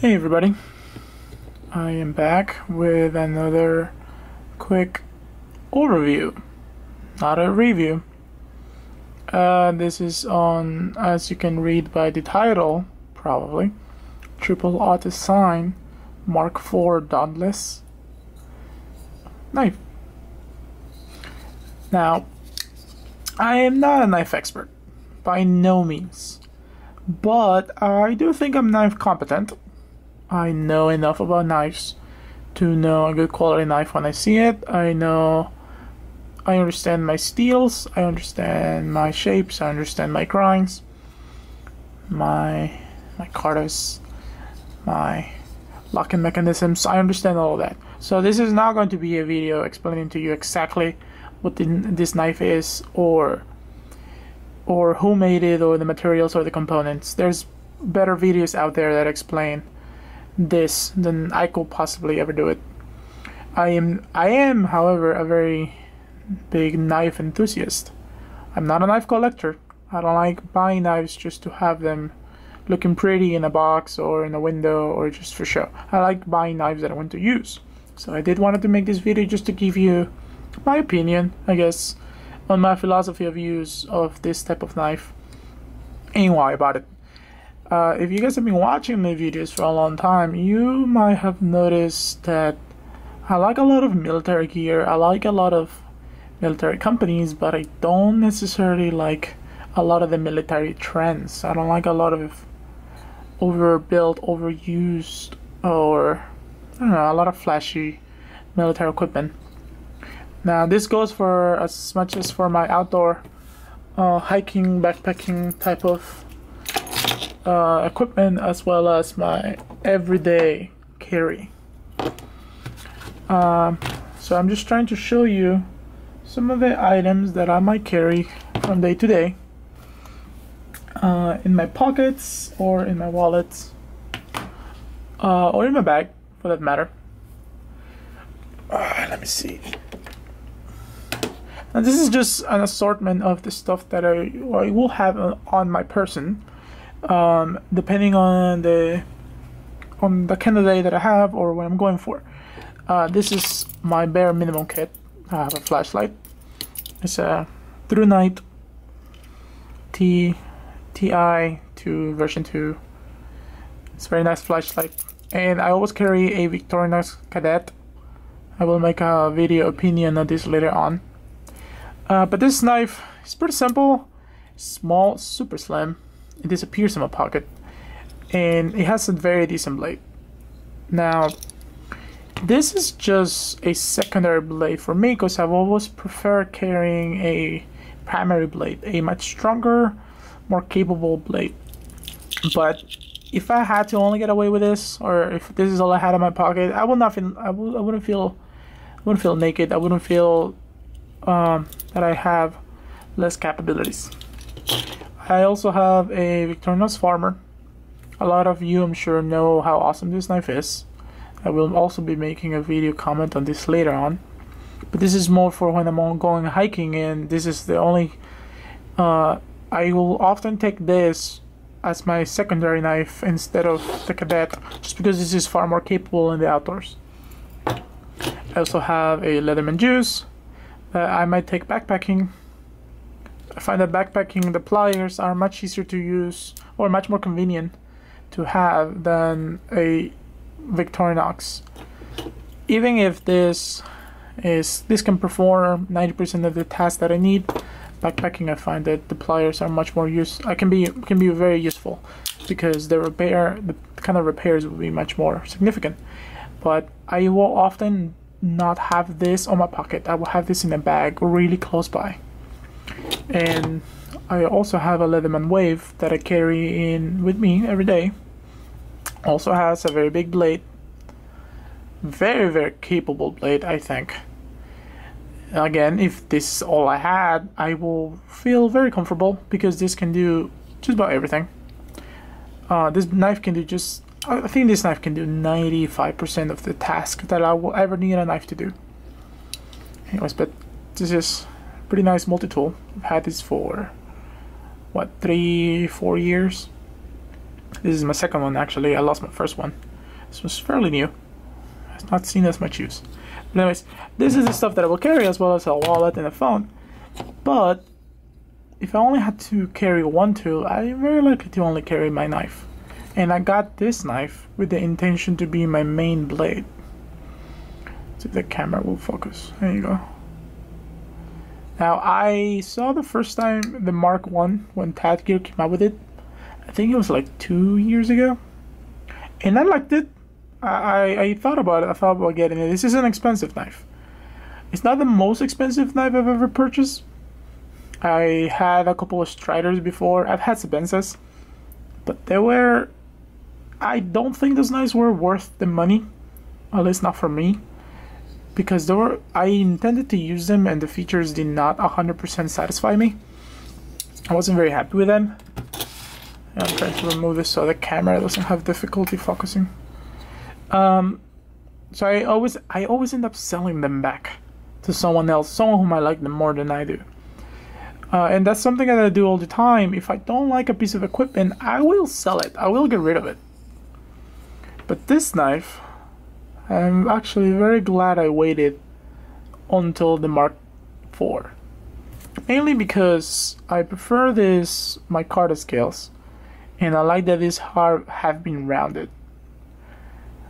Hey everybody, I am back with another quick overview, not a review. This is on, as you can read by the title, probably, Triple Auto Sign Mark IV Dauntless knife. Now, I am not a knife expert, by no means, but I do think I'm knife competent. I know enough about knives to know a good quality knife when I see it. I understand my steels, I understand my shapes, I understand my grinds, my cardas, my locking mechanisms. I understand all of that. So this is not going to be a video explaining to you exactly what this knife is, or who made it, or the materials or the components. There's better videos out there that explain this than I could possibly ever do it. I am, however, a very big knife enthusiast. I'm not a knife collector. I don't like buying knives just to have them looking pretty in a box or in a window or just for show. I like buying knives that I want to use. So I did wanted to make this video just to give you my opinion, I guess, on my philosophy of use of this type of knife and why I bought it. If you guys have been watching my videos for a long time, you might have noticed that I like a lot of military gear. I like a lot of military companies, but I don't necessarily like a lot of the military trends. I don't like a lot of overbuilt, overused, or I don't know, a lot of flashy military equipment. Now this goes for as much as for my outdoor hiking, backpacking type of equipment, as well as my everyday carry. So I'm just trying to show you some of the items that I might carry from day to day in my pockets or in my wallets or in my bag for that matter. Let me see. Now this is just an assortment of the stuff that I will have on my person, depending on the kind of day that I have or what I'm going for. This is my bare minimum kit. I have a flashlight. It's a True Night TI 2 version 2. It's a very nice flashlight, and I always carry a Victorinox Cadet. I will make a video opinion on this later on. But this knife is pretty simple, small, super slim. It disappears in my pocket, and it has a very decent blade. Now, this is just a secondary blade for me because I've always preferred carrying a primary blade, a much stronger, more capable blade. But if I had to only get away with this, or if this is all I had in my pocket, I would not feel. I wouldn't feel naked. I wouldn't feel that I have less capabilities. I also have a Victorinox Farmer. A lot of you, I'm sure, know how awesome this knife is. I will also be making a video comment on this later on, but this is more for when I'm going hiking, and this is the only I will often take this as my secondary knife instead of the Cadet, just because this is far more capable in the outdoors. I also have a Leatherman Juice that I might take backpacking. I find that backpacking, the pliers are much easier to use, or much more convenient to have, than a Victorinox. Even if this can perform 90% of the tasks that I need, backpacking, I find that the pliers are much more can be very useful, because the kind of repairs will be much more significant. But I will often not have this on my pocket. I will have this in a bag really close by. And I also have a Leatherman Wave that I carry in with me every day. Also has a very big blade, very, very capable blade, I think. Again, if this is all I had, I will feel very comfortable, because this can do just about everything. This knife can do I think this knife can do 95% of the task that I will ever need a knife to do. Anyways, but this is a pretty nice multi-tool. I've had this for, what, 3-4 years? This is my second one, actually. I lost my first one. This was fairly new. It's not seen as much use. But anyways, this is the stuff that I will carry, as well as a wallet and a phone. But if I only had to carry one tool, I'm very likely to only carry my knife. And I got this knife with the intention to be my main blade. See if the camera will focus. There you go. Now, I saw the first time the Mark 1 when Tad Gear came out with it. I think it was like 2 years ago. And I liked it. I thought about it. I thought about getting it. This is an expensive knife. It's not the most expensive knife I've ever purchased. I had a couple of Striders before. I've had Sabenzas. But they were... I don't think those knives were worth the money. At least not for me. Because I intended to use them and the features did not 100% satisfy me. I wasn't very happy with them. I'm trying to remove this so the camera doesn't have difficulty focusing. So I always end up selling them back to someone else, someone who might like them more than I do. And that's something that I do all the time. If I don't like a piece of equipment, I will sell it. I will get rid of it. But this knife, I'm actually very glad I waited until the Mark 4. Mainly because I prefer this micarta scales, and I like that these have been rounded.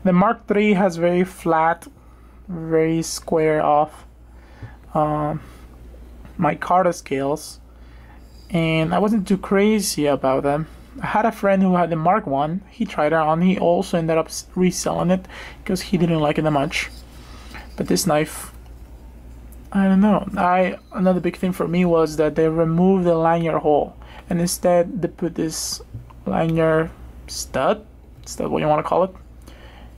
The Mark 3 has very flat, very square off micarta scales, and I wasn't too crazy about them. I had a friend who had the Mark 1. He tried it on. He also ended up reselling it because he didn't like it that much. But this knife, I don't know. Another big thing for me was that they removed the lanyard hole, and instead they put this lanyard stud. Is that what you want to call it?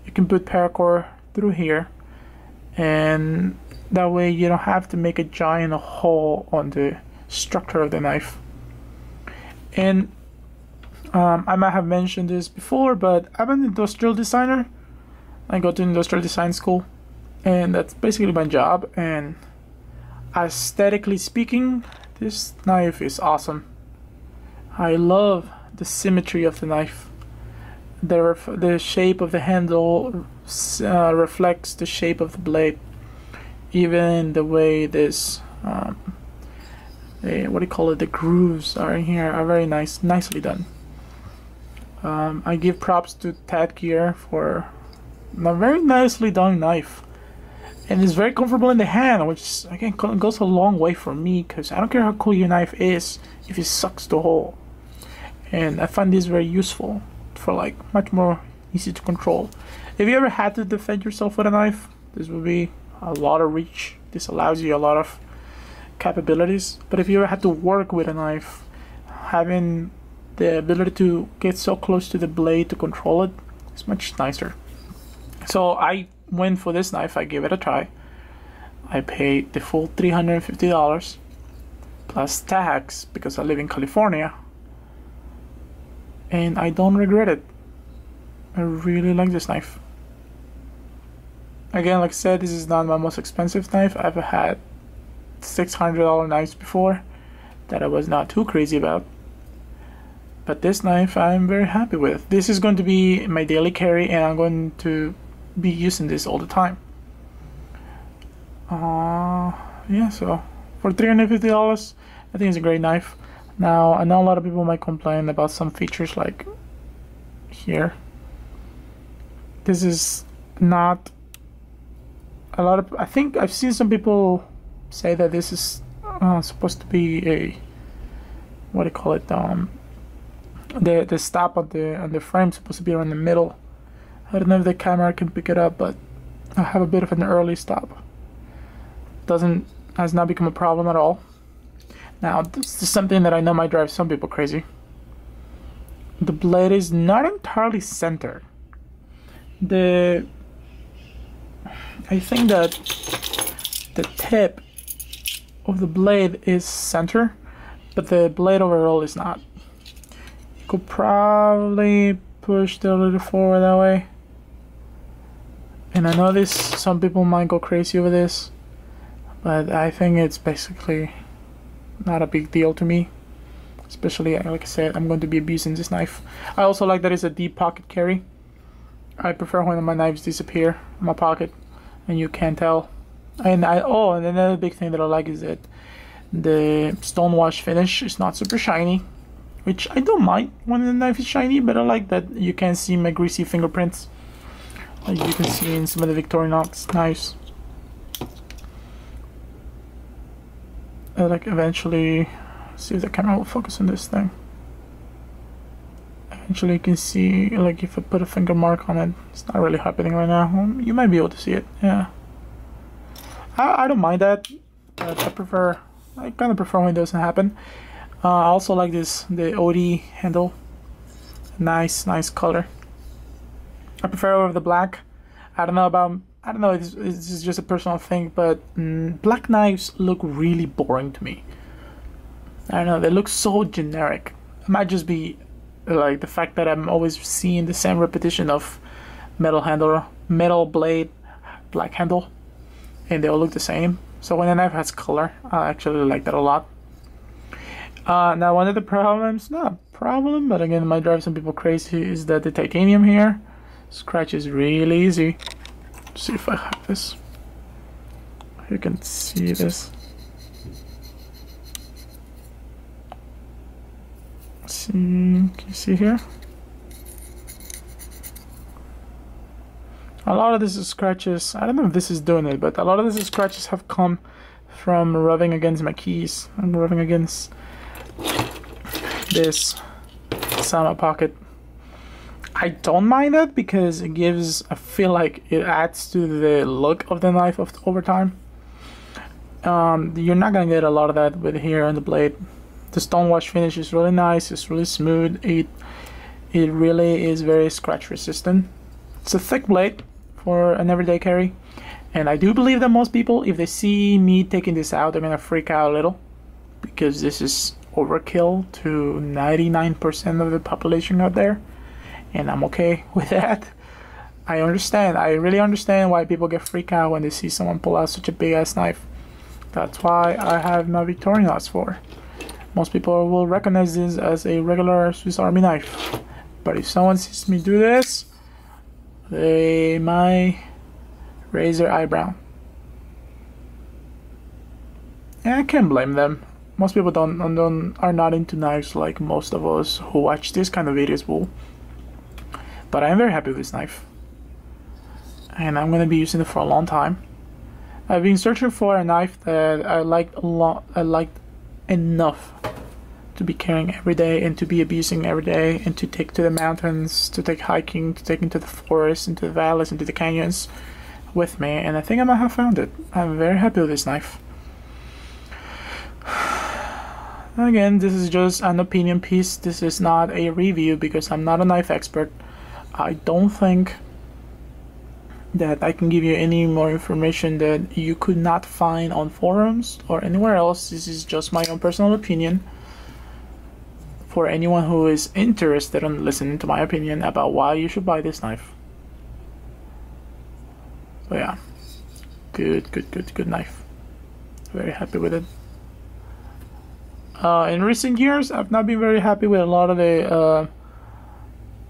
You can put paracord through here, and that way you don't have to make a giant hole on the structure of the knife. And I might have mentioned this before, but I'm an industrial designer. I go to industrial design school, and that's basically my job. And aesthetically speaking, this knife is awesome. I love the symmetry of the knife. The shape of the handle reflects the shape of the blade. Even the way this, what do you call it, the grooves are in here are very nicely done. I give props to Tad Gear for a very nicely done knife, and it's very comfortable in the hand, which again goes a long way for me, because I don't care how cool your knife is if it sucks the hole. And I find this very useful for like much more easy to control. If you ever had to defend yourself with a knife, this would be a lot of reach. This allows you a lot of capabilities. But if you ever had to work with a knife, having the ability to get so close to the blade to control it is much nicer. So I went for this knife. I gave it a try. I paid the full $350 plus tax because I live in California, and I don't regret it. I really like this knife. Again, like I said, this is not my most expensive knife. I've had $600 knives before that I was not too crazy about. But this knife I'm very happy with. This is going to be my daily carry, and I'm going to be using this all the time. Yeah, so for $350, I think it's a great knife. Now, I know a lot of people might complain about some features like here. This is not a lot of... I think I've seen some people say that this is supposed to be a... what do you call it? The stop on the frame is supposed to be around the middle. I don't know if the camera can pick it up, but I have a bit of an early stop. Has not become a problem at all. Now, this is something that I know might drive some people crazy. The blade is not entirely centered. I think that the tip of the blade is center, but the blade overall is not. You could probably push it a little forward that way. And I know some people might go crazy over this, but I think it's basically not a big deal to me. Especially, like I said, I'm going to be abusing this knife. I also like that it's a deep pocket carry. I prefer when my knives disappear in my pocket and you can't tell. And and another big thing that I like is that the stone wash finish is not super shiny, which I don't mind when the knife is shiny, but I like that you can see my greasy fingerprints, like you can see in some of the Victorinox knives. Like eventually, see if the camera will focus on this thing. Eventually you can see, like if I put a finger mark on it, it's not really happening right now. Well, you might be able to see it, yeah. I don't mind that, but I kind of prefer when it doesn't happen. I also like the OD handle. Nice color. I prefer over the black. I don't know, it's just a personal thing, but black knives look really boring to me. I don't know, they look so generic. It might just be like the fact that I'm always seeing the same repetition of metal blade, black handle, and they all look the same. So when a knife has color, I actually like that a lot. Now one of the problems, not a problem, but again, might drive some people crazy, is that the titanium here scratches really easy. Let's see if I have this. You can see this. See, can you see here? A lot of this is scratches. I don't know if this is doing it, but a lot of these scratches have come from rubbing against my keys. I'm rubbing against this inside pocket. I don't mind that because it gives, I feel like it adds to the look of the knife over time. You're not gonna get a lot of that with here on the blade. The stone wash finish is really nice. It's really smooth. It really is very scratch resistant. It's a thick blade for an everyday carry, and I do believe that most people, if they see me taking this out, they're gonna freak out a little, because this is overkill to 99% of the population out there, and I'm okay with that. I really understand why people get freaked out when they see someone pull out such a big ass knife. That's why I have my Victorinox for. Most people will recognize this as a regular Swiss Army knife, but if someone sees me do this, they might raise their eyebrow. And I can't blame them. Most people are not into knives like most of us who watch this kind of videos will. But I'm very happy with this knife, and I'm gonna be using it for a long time. I've been searching for a knife that I liked a lot. I liked enough to be carrying every day and to be abusing every day, and to take to the mountains, to take hiking, to take into the forest, into the valleys, into the canyons with me, and I think I might have found it. I'm very happy with this knife. Again, this is just an opinion piece. This is not a review because I'm not a knife expert. I don't think that I can give you any more information that you could not find on forums or anywhere else. This is just my own personal opinion for anyone who is interested in listening to my opinion about why you should buy this knife. So yeah, good knife. Very happy with it. In recent years, I've not been very happy with a lot of the,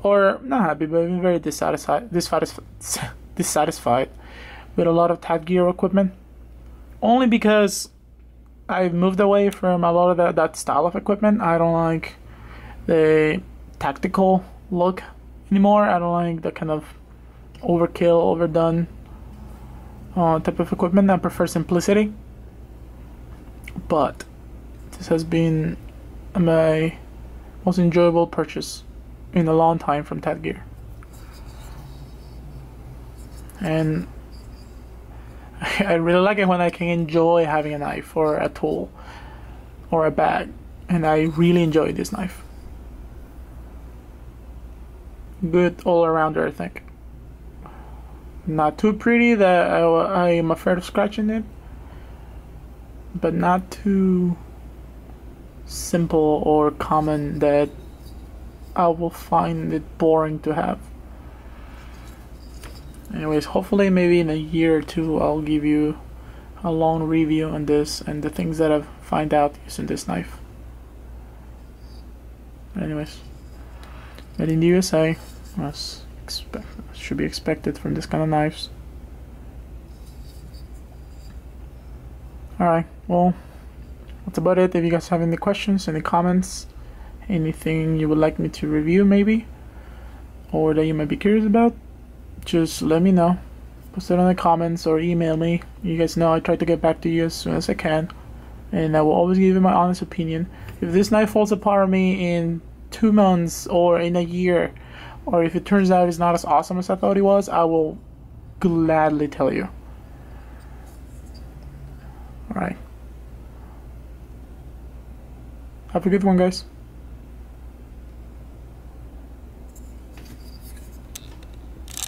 or not happy, but I've been very dissatisfied with a lot of Tat Gear equipment. Only because I've moved away from a lot of that style of equipment. I don't like the tactical look anymore. I don't like the kind of overkill, overdone type of equipment. I prefer simplicity. But this has been my most enjoyable purchase in a long time from Tat Gear. And I really like it when I can enjoy having a knife or a tool or a bag, and I really enjoy this knife. Good all-arounder, I think. Not too pretty that I am afraid of scratching it, but not too simple or common that I will find it boring to have. Anyways, hopefully maybe in a year or two I'll give you a long review on this and the things that I've found out using this knife. Anyways, made in the USA, as expected. should be expected from this kind of knives. Alright, well, that's about it. If you guys have any questions, any comments, anything you would like me to review maybe, or that you might be curious about, just let me know. Post it in the comments or email me. You guys know I try to get back to you as soon as I can, and I will always give you my honest opinion. If this knife falls apart on me in 2 months or in a year, or if it turns out it's not as awesome as I thought it was, I will gladly tell you. Alright. Have a good one, guys.